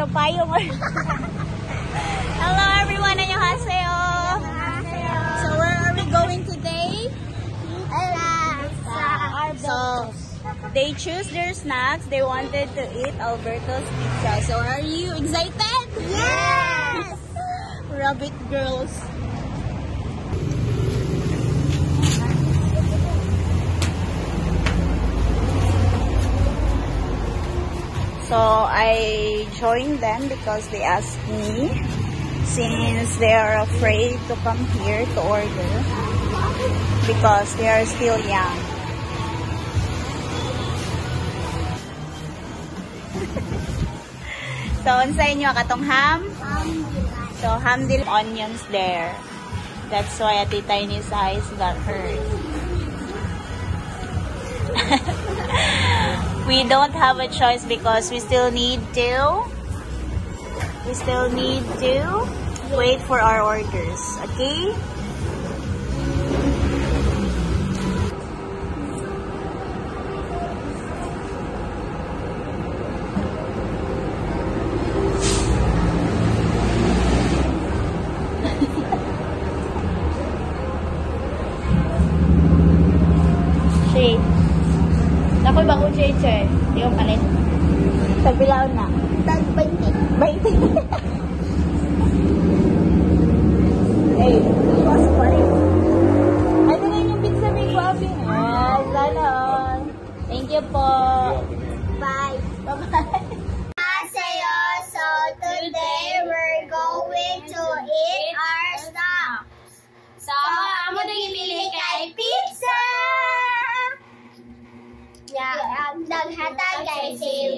itong payong. Hello everyone, annyeonghaseyo. So where are we going today? So they choose their snacks. They wanted to eat Alberto's pizza. So are you excited? Yes! Rabbit girls. So I joined them because they asked me, since they are afraid to come here to order because they are still young. So unsa inyo katong ham? So hamdil onions there. That's why Ate Tiny's eyes got hurt. We don't have a choice because we still need to wait for our orders, okay? Ako'y bagong chaser. Hindi ko palit. Tagbilaw na. Tag 20. 20. Hey, iwas pa rin. Ay, ito na yung pizza may guwabi. Ah, sana all. Thank you po. Bye. Bye-bye. Annyeonghaseyo. So today we're going to eat our stuff. So, amo na gipili kay pizza. Yeah, naghatag kay si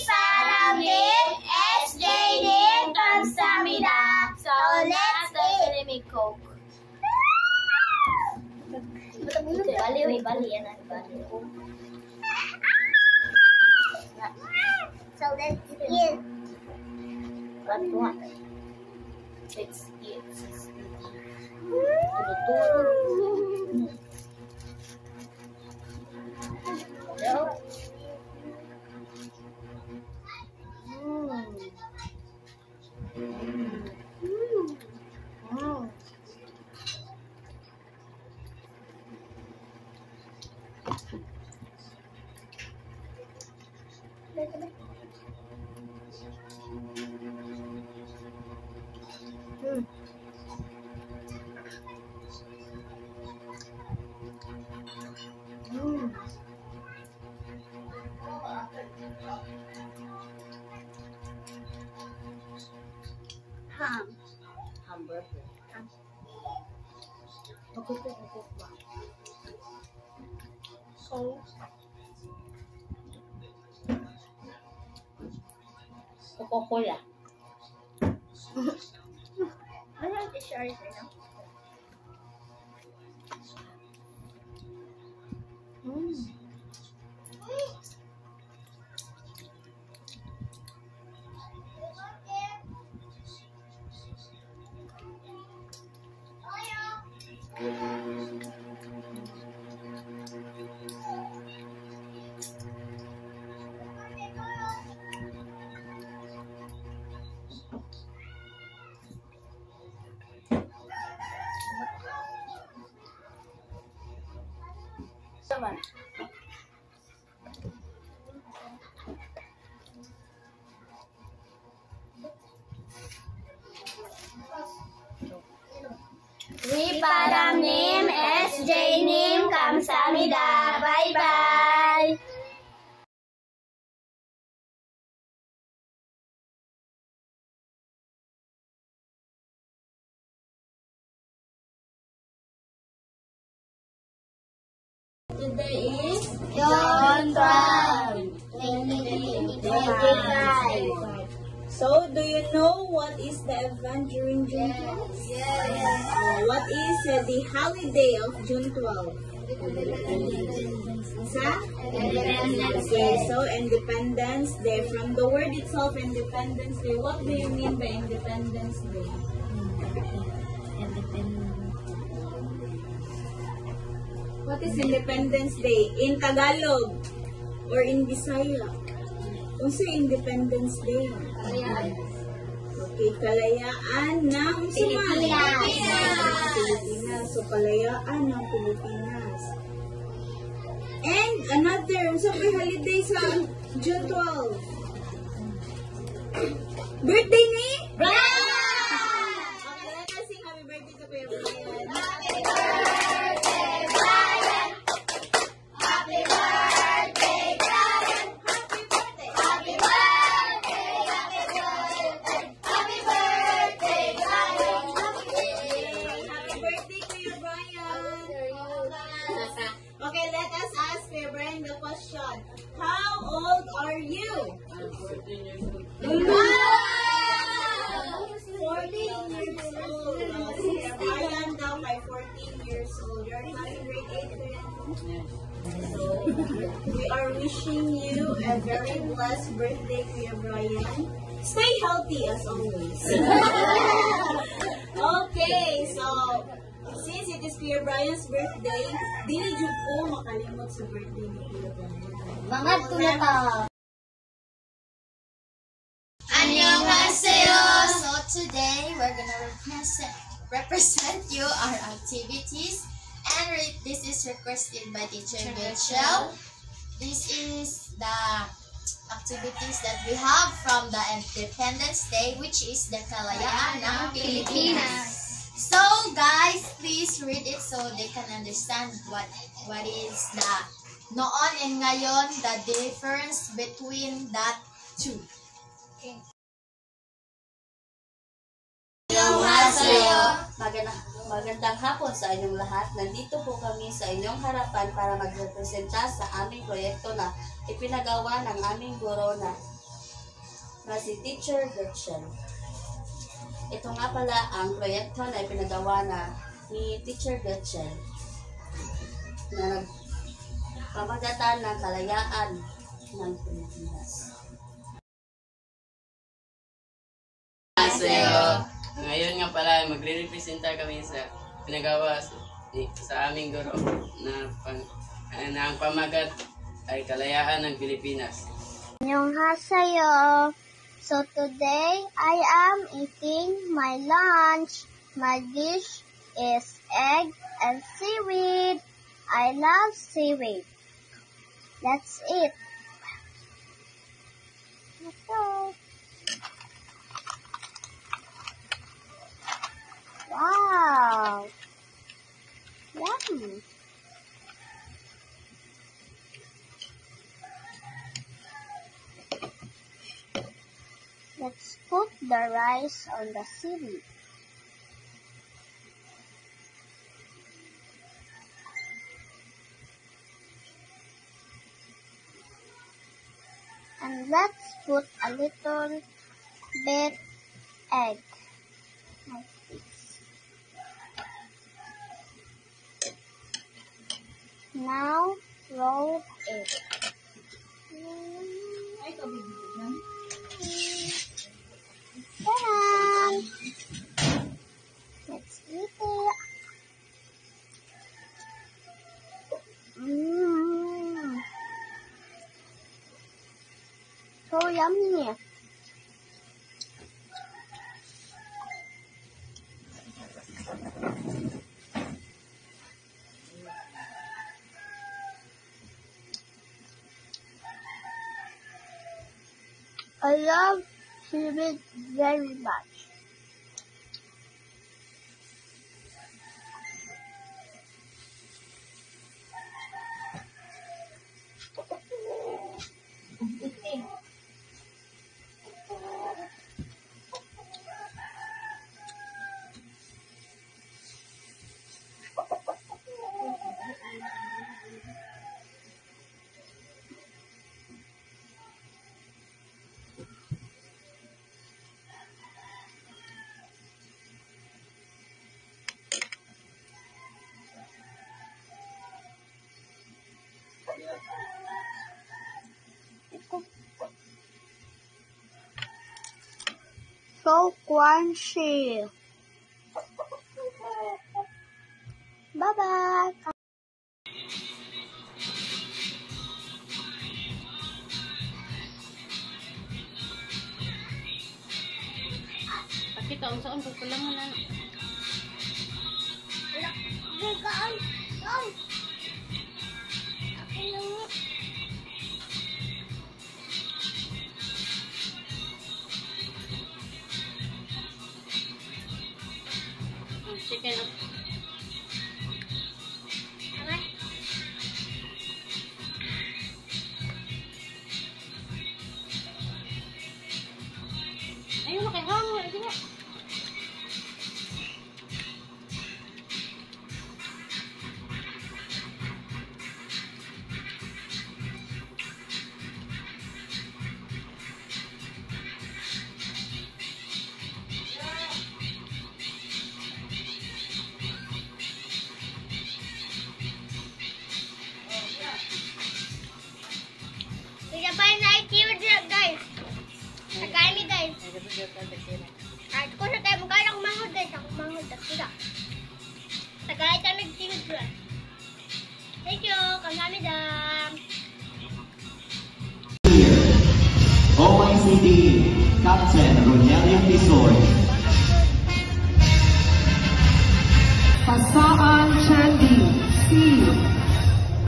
Paramin, SJ din, kamsamida. So, let's eat. May Coke. Bali, yan ang bali. So, let's eat. What? Let's eat. Hello? Hamburger. Pagkukukuk ba? So, Coca-Cola. I like the shirt, you know. We Paramin, SJ Nim, kamsamida. Bye-bye. Today is June 12, 2025. So, do you know what is the event during June 12? Yes. What is the holiday of June 12? Sa? Okay, so Independence Day. From the word itself, Independence Day, what do you mean by Independence Day? What is Independence Day in Tagalog or in Bisaya? Kung sa Independence Day. Okay, kalayaan ng Pilipinas. So, kalayaan ng Pilipinas. And another, sabi holiday sa June 12. Birthday ni? Brian! Okay, let us sing happy birthday to Kuya Brian. Happy birthday, Brian! Happy birthday, Brian! Happy birthday! Happy birthday! Happy birthday, Brian! Happy birthday, Kuya Brian. Okay, let us ask Kuya Brian the question. How old are you? 14 years old. 14 years old. Kuya Brian daw by 14 years old. You're having grade 8 Kuya? So, we are wishing you a very blessed birthday, Kuya Brian. Stay healthy as always. Okay, so since it is Kuya Brian's birthday, dili jud ko makalimot sa birthday ni Kuya Brian. Mga tulata. Annyeonghaseyo! So today we're gonna represent you our activities, and this is requested by Teacher Rachel. This is the activities that we have from the Independence Day, which is the Kalayaan ng Pilipinas. So guys, please read it so they can understand what is the noon and ngayon, the difference between that two. Okay. Magandang hapon sa inyong lahat. Nandito po kami sa inyong harapan para magrepresenta sa aming proyekto na ipinagawa ng aming guro na si Teacher Gretchen. Ito nga pala ang proyekto na ipinagawa ni Teacher Gretchen na nagpamagatan ng kalayaan ng Pilipinas. Ngayon nga pala, magre-representa kami sa pinagawa sa aming guro na ang pamagat ay kalayaan ng Pilipinas. Annyeonghaseyo. So today I am eating my lunch. My dish is egg and seaweed. I love seaweed. That's it. Let's go. Wow. Yummy. Let's put the rice on the seaweed. And let's put a little bit egg. Like this. Now roll it. Ta-da! Let's eat it. So yummy. I love seaweed very much. So crunchy. Bye-bye. kaon-saon pagkulangan na. Chicken. Ayun, makihangol. Di ba? Pinapain na i-keyword guys. Nakain ni guys. At kung sa tayo magkala akong manghod guys. Akong manghod. Tidak. Tagay tayo nag-keyword. Thank you. Kamsahamnida. OICD Captain Ronelio Tisoy. Pasaan Chandy C.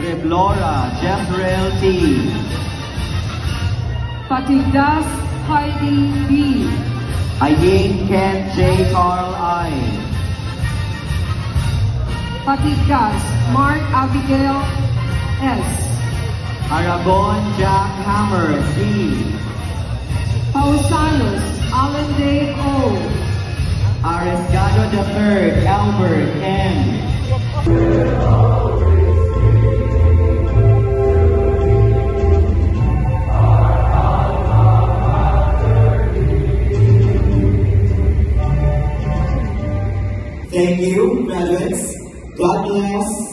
Reblora Jeffrel T. Patigdas Heidi B. Ayin Ken J. Carl I. Patigdas Mark Abigail S. Aragon Jack Hammer C. Pausanos Alan Dave O. Arescado III Albert N. Thank you, graduates. God bless.